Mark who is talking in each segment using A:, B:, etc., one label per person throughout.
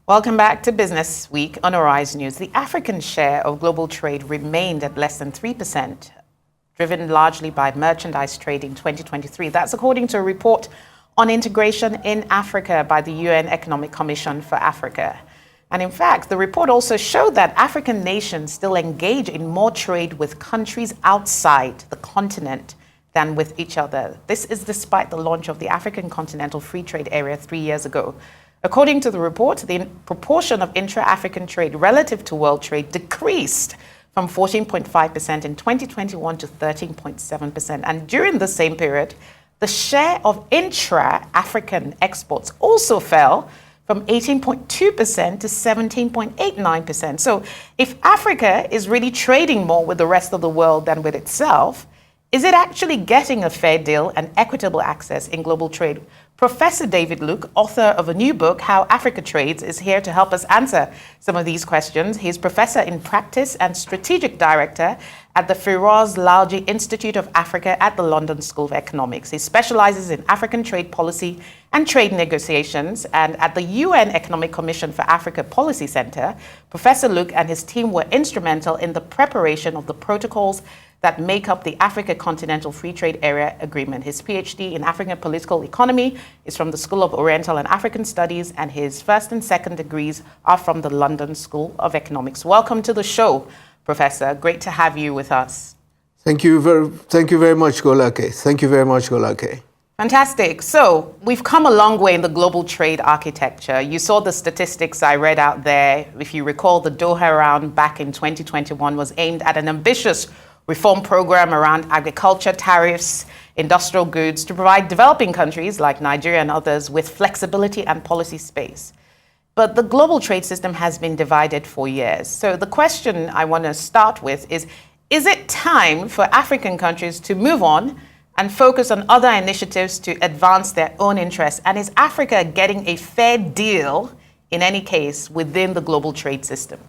A: Welcome back to Business Week on Arise News. The African share of global trade remained at less than 3%, driven largely by merchandise trade in 2023. That's according to a report on integration in Africa by the UN Economic Commission for Africa. And in fact, the report also showed that African nations still engage in more trade with countries outside the continent than with each other. This is despite the launch of the African Continental Free Trade Area 3 years ago. According to the report, the proportion of intra-African trade relative to world trade decreased from 14.5% in 2021 to 13.7%. And during the same period, the share of intra-African exports also fell from 18.2% to 17.89%. So if Africa is really trading more with the rest of the world than with itself, is it actually getting a fair deal and equitable access in global trade? Professor David Luke, author of a new book, How Africa Trades, is here to help us answer some of these questions. He's professor in practice and strategic director at the Firoz Lalji Institute of Africa at the London School of Economics. He specializes in African trade policy and trade negotiations. And at the UN Economic Commission for Africa Policy Center, Professor Luke and his team were instrumental in the preparation of the protocols that make up the Africa Continental Free Trade Area Agreement. His PhD in African Political Economy is from the School of Oriental and African Studies, and his first and second degrees are from the London School of Economics. Welcome to the show, Professor. Great to have you with us.
B: Thank you very much, Golake. Thank you very much, Golake.
A: Fantastic. So we've come a long way in the global trade architecture. You saw the statistics I read out there. If you recall, the Doha round back in 2021 was aimed at an ambitious reform program around agriculture, tariffs, industrial goods to provide developing countries like Nigeria and others with flexibility and policy space. But the global trade system has been divided for years. So the question I want to start with is it time for African countries to move on and focus on other initiatives to advance their own interests? And is Africa getting a fair deal, in any case, within the global trade system?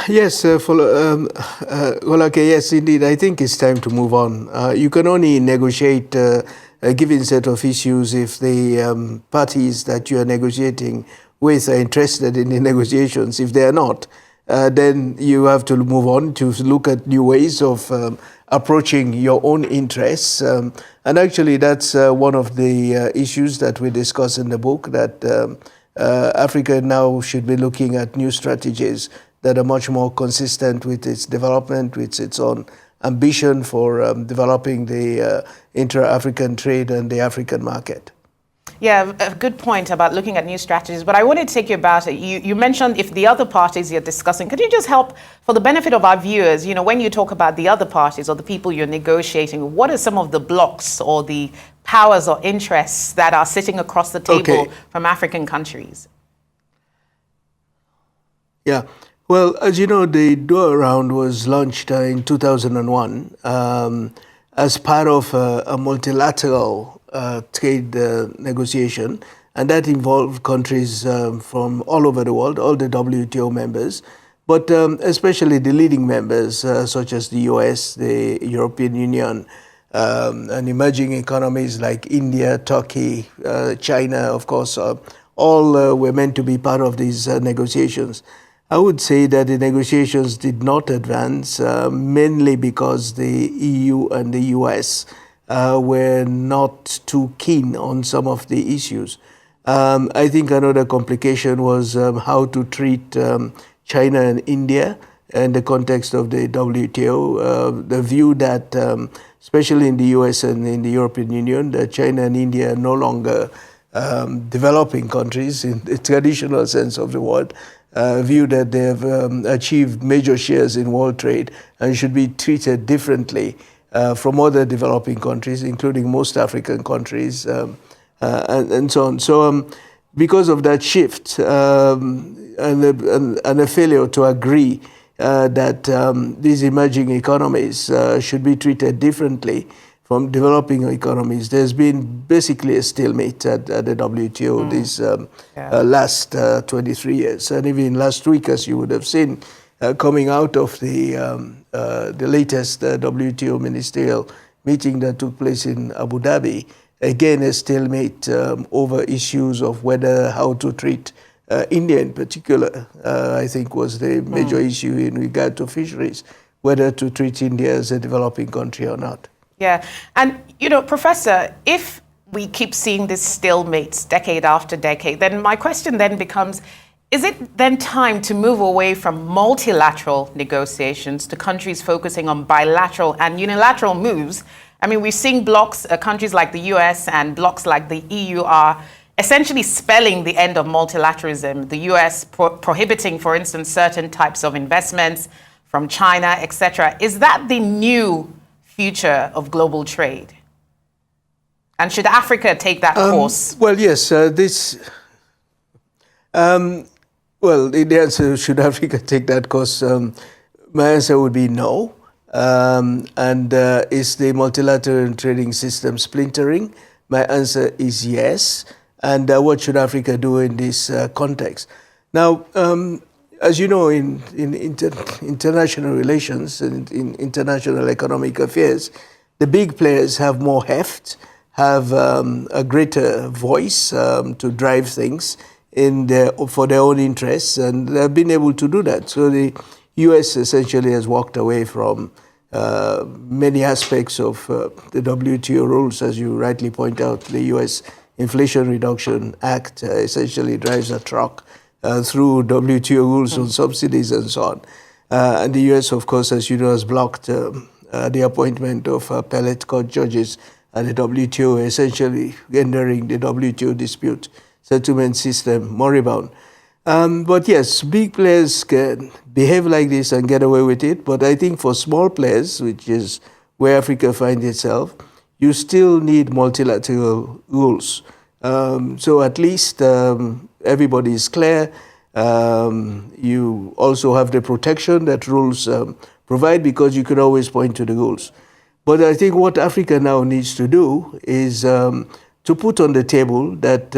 B: Yes, yes, indeed. I think it's time to move on. You can only negotiate a given set of issues if the parties that you are negotiating with are interested in the negotiations. If they are not, then you have to move on to look at new ways of approaching your own interests. And actually, that's one of the issues that we discuss in the book, that Africa now should be looking at new strategies that are much more consistent with its development, with its own ambition for developing the intra-African trade and the African market.
A: Yeah, a good point about looking at new strategies, but I wanted to take you about it. You mentioned if the other parties you're discussing, could you just help, for the benefit of our viewers, when you talk about the other parties or the people you're negotiating, what are some of the blocks or the powers or interests that are sitting across the table from African countries?
B: Yeah. Well, as you know, the Doha round was launched in 2001 as part of a multilateral trade negotiation, and that involved countries from all over the world, all the WTO members, but especially the leading members such as the US, the European Union, and emerging economies like India, Turkey, China, of course, all were meant to be part of these negotiations. I would say that the negotiations did not advance, mainly because the EU and the US were not too keen on some of the issues. I think another complication was how to treat China and India in the context of the WTO. The view that, especially in the US and in the European Union, that China and India are no longer developing countries in the traditional sense of the word, view that they have achieved major shares in world trade and should be treated differently from other developing countries, including most African countries, and so on. So because of that shift and a failure to agree that these emerging economies should be treated differently from developing economies, there's been basically a stalemate at the WTO these last 23 years. And even last week, as you would have seen, coming out of the latest WTO ministerial meeting that took place in Abu Dhabi, again, a stalemate over issues of how to treat India in particular, I think was the major issue in regard to fisheries, whether to treat India as a developing country or not.
A: Yeah. And, Professor, if we keep seeing these stalemates decade after decade, then my question then becomes, is it then time to move away from multilateral negotiations to countries focusing on bilateral and unilateral moves? I mean, we're seeing blocs, countries like the US and blocs like the EU are essentially spelling the end of multilateralism. The US prohibiting, for instance, certain types of investments from China, etc. Is that the new future of global trade? And should Africa take that course?
B: Well, yes, well, the answer, should Africa take that course? My answer would be no. Is the multilateral trading system splintering? My answer is yes. And what should Africa do in this context? Now, as you know, in international relations and in international economic affairs, the big players have more heft, have a greater voice to drive things for their own interests, and they've been able to do that. So the U.S. essentially has walked away from many aspects of the WTO rules. As you rightly point out, the U.S. Inflation Reduction Act essentially drives a truck through WTO rules on subsidies and so on. And the U.S., of course, as you know, has blocked the appointment of appellate court judges at the WTO, essentially rendering the WTO dispute settlement system moribund. But yes, big players can behave like this and get away with it. But I think for small players, which is where Africa finds itself, you still need multilateral rules. So at least everybody is clear. You also have the protection that rules provide, because you can always point to the rules. But I think what Africa now needs to do is to put on the table that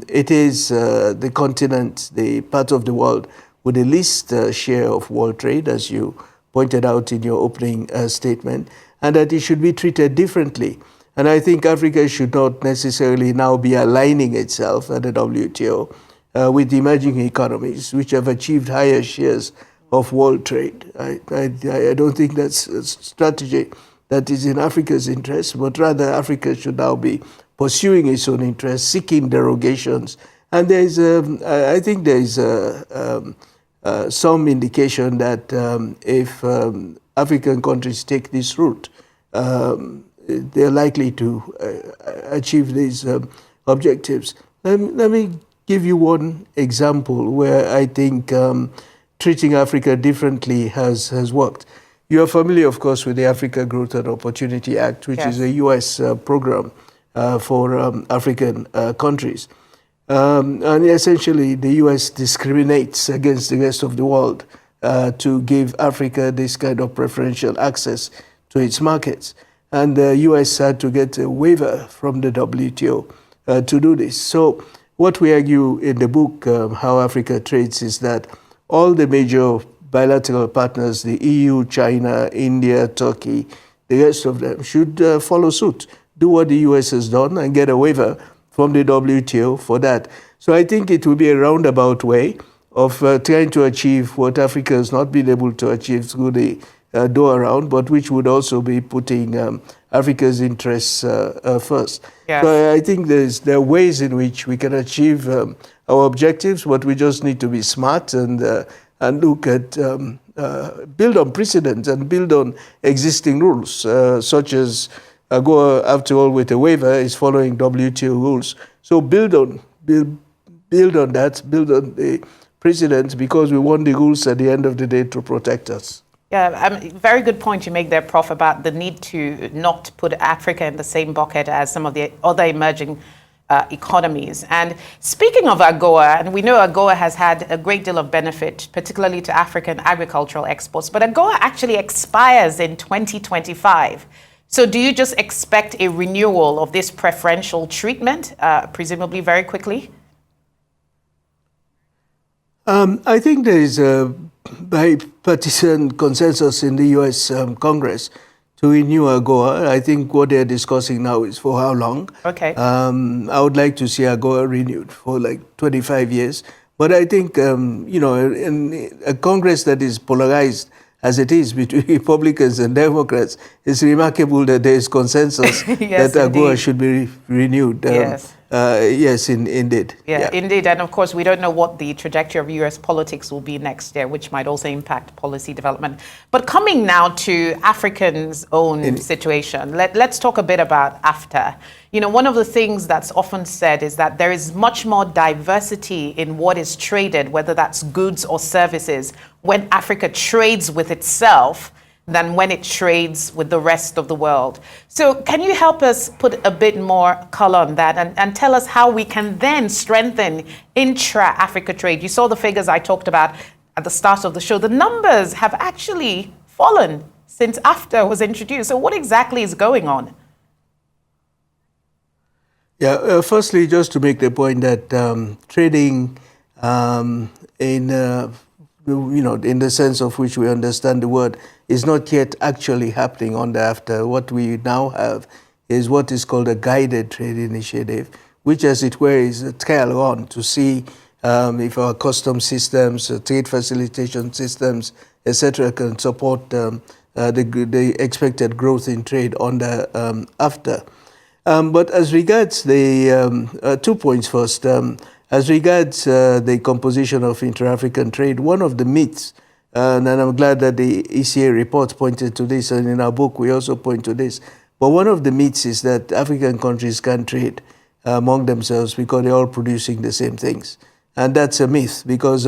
B: it is the continent, the part of the world with the least share of world trade, as you pointed out in your opening statement, and that it should be treated differently. And I think Africa should not necessarily now be aligning itself at the WTO with emerging economies, which have achieved higher shares of world trade. I don't think that's a strategy that is in Africa's interest, but rather Africa should now be pursuing its own interests, seeking derogations. And there is, I think there is some indication that if African countries take this route, they're likely to achieve these objectives. Let me give you one example where I think treating Africa differently has worked. You are familiar, of course, with the Africa Growth and Opportunity Act, which is a U.S. program for African countries. And essentially, the U.S. discriminates against the rest of the world to give Africa this kind of preferential access to its markets. And the U.S. had to get a waiver from the WTO to do this. So what we argue in the book, How Africa Trades, is that all the major bilateral partners, the EU, China, India, Turkey, the rest of them should follow suit, do what the US has done and get a waiver from the WTO for that. So I think it will be a roundabout way of trying to achieve what Africa has not been able to achieve through the Doha round, but which would also be putting Africa's interests first.
A: Yes.
B: So I think there are ways in which we can achieve our objectives, but we just need to be smart and look at, build on precedent and build on existing rules, such as AGOA, after all, with a waiver, is following WTO rules. So build on that, build on the precedent, because we want the rules at the end of the day to protect us.
A: Yeah, very good point you make there, Prof, about the need to not put Africa in the same bucket as some of the other emerging economies. And speaking of AGOA, and we know AGOA has had a great deal of benefit, particularly to African agricultural exports, but AGOA actually expires in 2025. So do you just expect a renewal of this preferential treatment, presumably very quickly?
B: I think there is a bipartisan consensus in the U.S. Congress to renew AGOA. I think what they're discussing now is for how long.
A: Okay.
B: I would like to see AGOA renewed for like 25 years. But I think, in a Congress that is polarized as it is between Republicans and Democrats, it's remarkable that there is consensus
A: Yes,
B: that AGOA
A: indeed.
B: should be renewed.
A: Yes.
B: Yes, indeed.
A: Yeah, indeed. And of course, we don't know what the trajectory of US politics will be next year, which might also impact policy development. But coming now to Africans' own situation, let's talk a bit about AFTA. You know, one of the things that's often said is that there is much more diversity in what is traded, whether that's goods or services, when Africa trades with itself than when it trades with the rest of the world. So can you help us put a bit more color on that and tell us how we can then strengthen intra-Africa trade? You saw the figures I talked about at the start of the show. The numbers have actually fallen since AFTA was introduced. So what exactly is going on?
B: Yeah, firstly, just to make the point that trading in the sense of which we understand the word, is not yet actually happening on the AFTA. What we now have is what is called a guided trade initiative, which, as it were, is a trial run to see if our customs systems, trade facilitation systems, etc., can support the expected growth in trade on the AFTA. But as regards the 2 points first, as regards the composition of intra-African trade, one of the myths, and I'm glad that the ECA report pointed to this, and in our book we also point to this, but one of the myths is that African countries can trade among themselves because they're all producing the same things. And that's a myth, because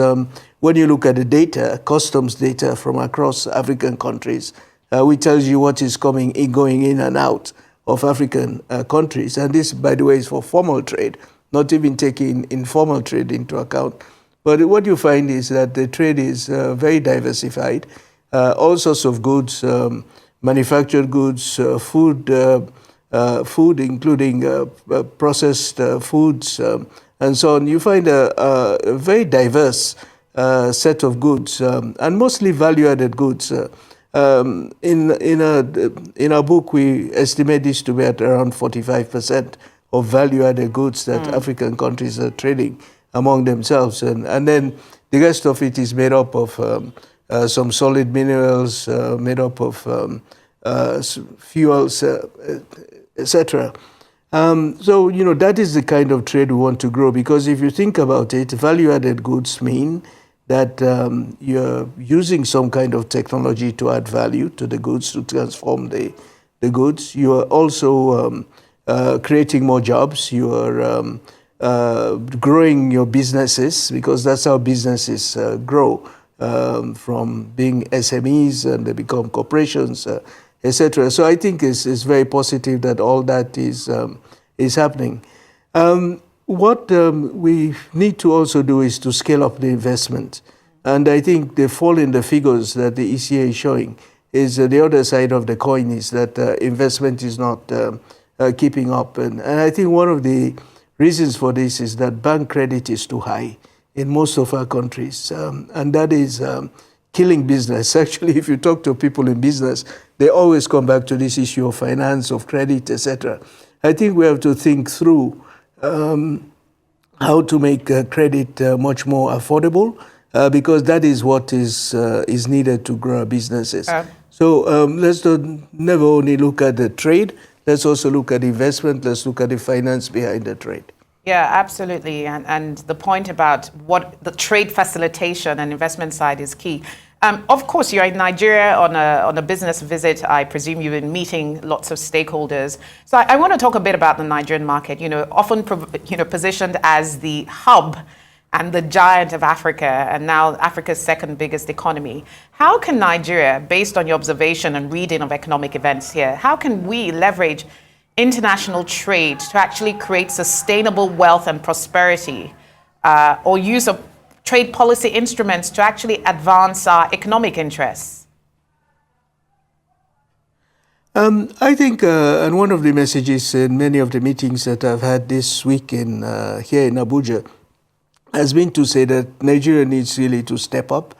B: when you look at the data, customs data from across African countries, which tells you what is going in and out of African countries. And this, by the way, is for formal trade, not even taking informal trade into account. But what you find is that the trade is very diversified. All sorts of goods, manufactured goods, food, including processed foods, and so on. You find a very diverse set of goods, and mostly value-added goods. In our book, we estimate this to be at around 45% of value-added goods that African countries are trading among themselves. And then the rest of it is made up of some solid minerals, made up of fuels, etc. So, that is the kind of trade we want to grow, because if you think about it, value-added goods mean that you're using some kind of technology to add value to the goods, to transform the goods. You are also creating more jobs. You are growing your businesses, because that's how businesses grow, from being SMEs and they become corporations, etc. So I think it's very positive that all that is happening. What we need to also do is to scale up the investment. And I think the fall in the figures that the ECA is showing is the other side of the coin, is that investment is not keeping up. And I think one of the reasons for this is that bank credit is too high in most of our countries. And that is killing business. Actually, if you talk to people in business, they always come back to this issue of finance, of credit, etc. I think we have to think through how to make credit much more affordable, because that is what is needed to grow our businesses. So let's never only look at the trade, let's also look at investment, let's look at the finance behind the trade.
A: Yeah, absolutely. And the point about what the trade facilitation and investment side is key. Of course, you're in Nigeria on a business visit. I presume you've been meeting lots of stakeholders. So I want to talk a bit about the Nigerian market, often positioned as the hub and the giant of Africa, and now Africa's second biggest economy. How can Nigeria, based on your observation and reading of economic events here, how can we leverage international trade to actually create sustainable wealth and prosperity, or use of trade policy instruments to actually advance our economic interests?
B: I think, and one of the messages in many of the meetings that I've had this week here in Abuja has been to say that Nigeria needs really to step up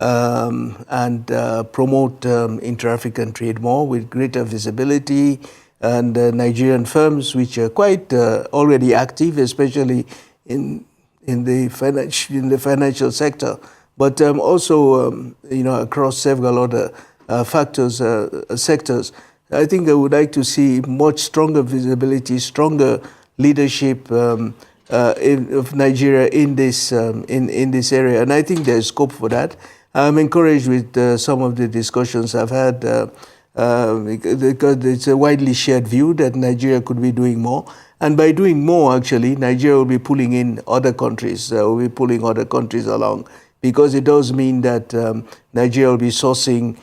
B: and promote intra-African trade more with greater visibility, and Nigerian firms which are quite already active, especially in the financial sector, but also across several other sectors. I think I would like to see much stronger visibility, stronger leadership of Nigeria in this area, and I think there is scope for that. I'm encouraged with some of the discussions I've had. Because it's a widely shared view that Nigeria could be doing more. And by doing more, actually, Nigeria will be pulling in other countries, will be pulling other countries along, because it does mean that Nigeria will be sourcing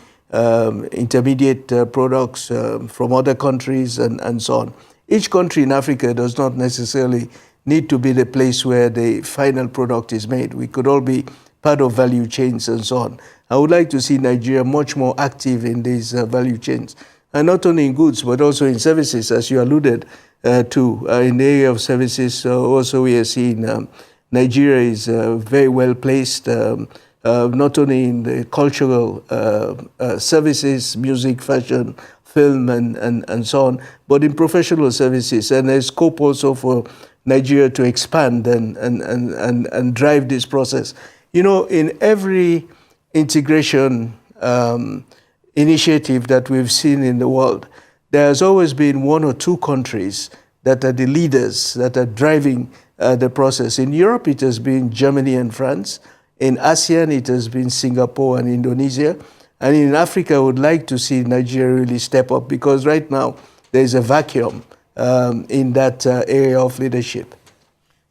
B: intermediate products from other countries and so on. Each country in Africa does not necessarily need to be the place where the final product is made. We could all be part of value chains and so on. I would like to see Nigeria much more active in these value chains, and not only in goods, but also in services, as you alluded to. In the area of services, also we are seeing Nigeria is very well placed, not only in the cultural services, music, fashion, film, and so on, but in professional services. And there's scope also for Nigeria to expand and drive this process. You know, in every integration initiative that we've seen in the world, there has always been one or two countries that are the leaders, that are driving the process. In Europe, it has been Germany and France. In ASEAN, it has been Singapore and Indonesia. And in Africa, I would like to see Nigeria really step up, because right now there is a vacuum in that area of leadership.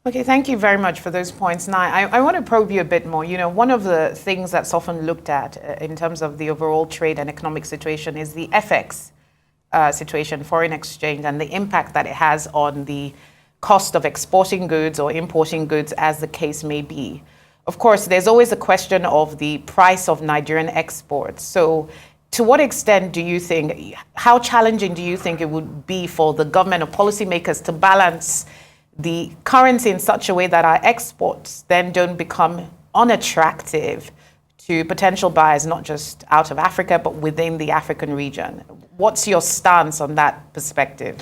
A: Okay, thank you very much for those points. Now, I want to probe you a bit more. You know, one of the things that's often looked at in terms of the overall trade and economic situation is the FX situation, foreign exchange, and the impact that it has on the cost of exporting goods or importing goods, as the case may be. Of course, there's always a question of the price of Nigerian exports. So to what extent do you think, how challenging do you think it would be for the government or policymakers to balance the currency in such a way that our exports then don't become unattractive to potential buyers, not just out of Africa, but within the African region? What's your stance on that perspective?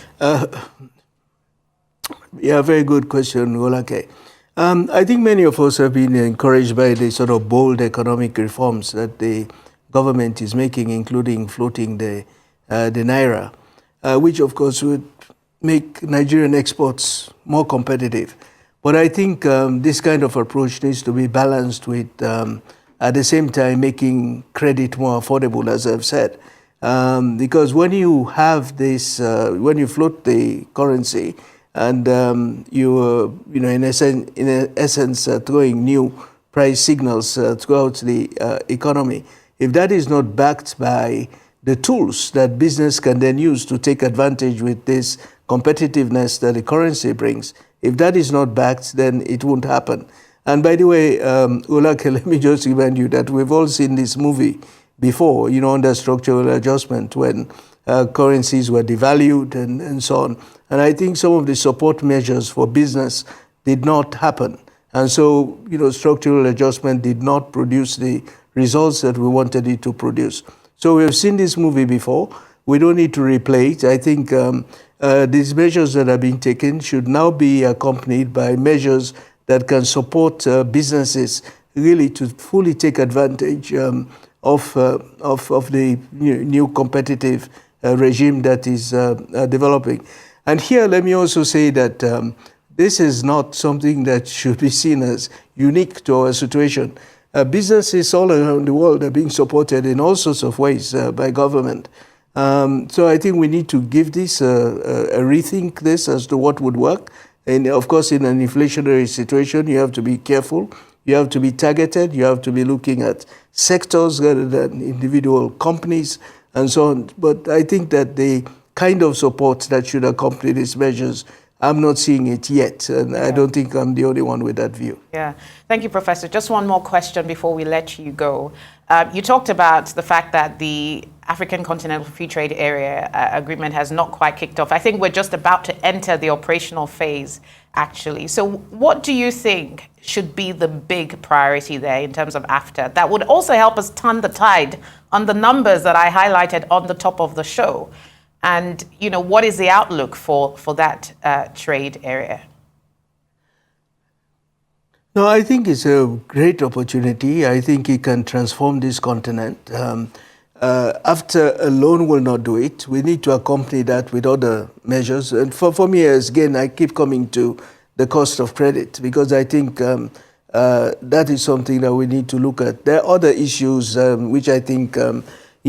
B: Yeah, very good question, Wolake. I think many of us have been encouraged by the sort of bold economic reforms that the government is making, including floating the naira, which of course would make Nigerian exports more competitive. But I think this kind of approach needs to be balanced with, at the same time, making credit more affordable, as I've said. Because when you have this, when you float the currency, and in essence, throwing new price signals throughout the economy, if that is not backed by the tools that business can then use to take advantage with this competitiveness that the currency brings, if that is not backed, then it won't happen. And by the way, Olake, let me just remind you that we've all seen this movie before, under structural adjustment, when currencies were devalued and so on. And I think some of the support measures for business did not happen. And so, structural adjustment did not produce the results that we wanted it to produce. So we've seen this movie before. We don't need to replay it. I think these measures that are being taken should now be accompanied by measures that can support businesses really to fully take advantage of the new competitive regime that is developing. And here, let me also say that this is not something that should be seen as unique to our situation. Businesses all around the world are being supported in all sorts of ways by government. So I think we need to give this a rethink this as to what would work. And of course, in an inflationary situation, you have to be careful. You have to be targeted. You have to be looking at sectors rather than individual companies and so on. But I think that the kind of support that should accompany these measures I'm not seeing it yet, and I don't think I'm the only one with that view.
A: Yeah, thank you, Professor. Just one more question before we let you go. You talked about the fact that the African Continental Free Trade Area agreement has not quite kicked off. I think we're just about to enter the operational phase, actually. So what do you think should be the big priority there in terms of AFTA that would also help us turn the tide on the numbers that I highlighted on the top of the show? And, you know, what is the outlook for that trade area?
B: No, I think it's a great opportunity. I think it can transform this continent. AFTA alone will not do it. We need to accompany that with other measures. And for me, again, I keep coming to the cost of credit, because I think that is something that we need to look at. There are other issues which I think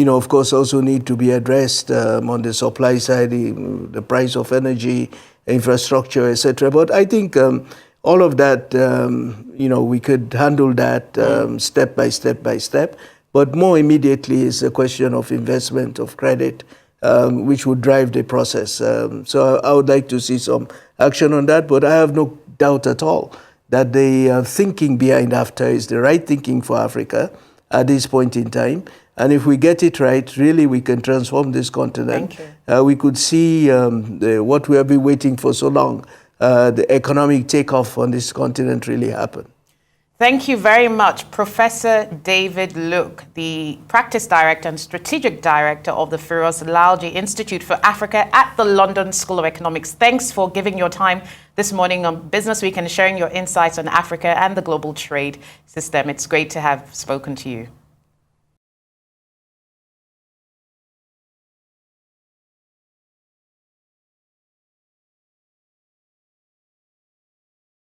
B: of course, also need to be addressed on the supply side, the price of energy, infrastructure, etc. But I think all of that, we could handle that step by step. But more immediately is a question of investment, of credit, which would drive the process. So I would like to see some action on that. But I have no doubt at all that the thinking behind AFTA is the right thinking for Africa at this point in time. And if we get it right, really we can transform this continent.
A: Thank you.
B: We could see what we have been waiting for so long, the economic takeoff on this continent really happen.
A: Thank you very much, Professor David Luke, the Practice Director and Strategic Director of the Firoz Lalji Institute for Africa at the London School of Economics. Thanks for giving your time this morning on Business Week and sharing your insights on Africa and the global trade system. It's great to have spoken to you.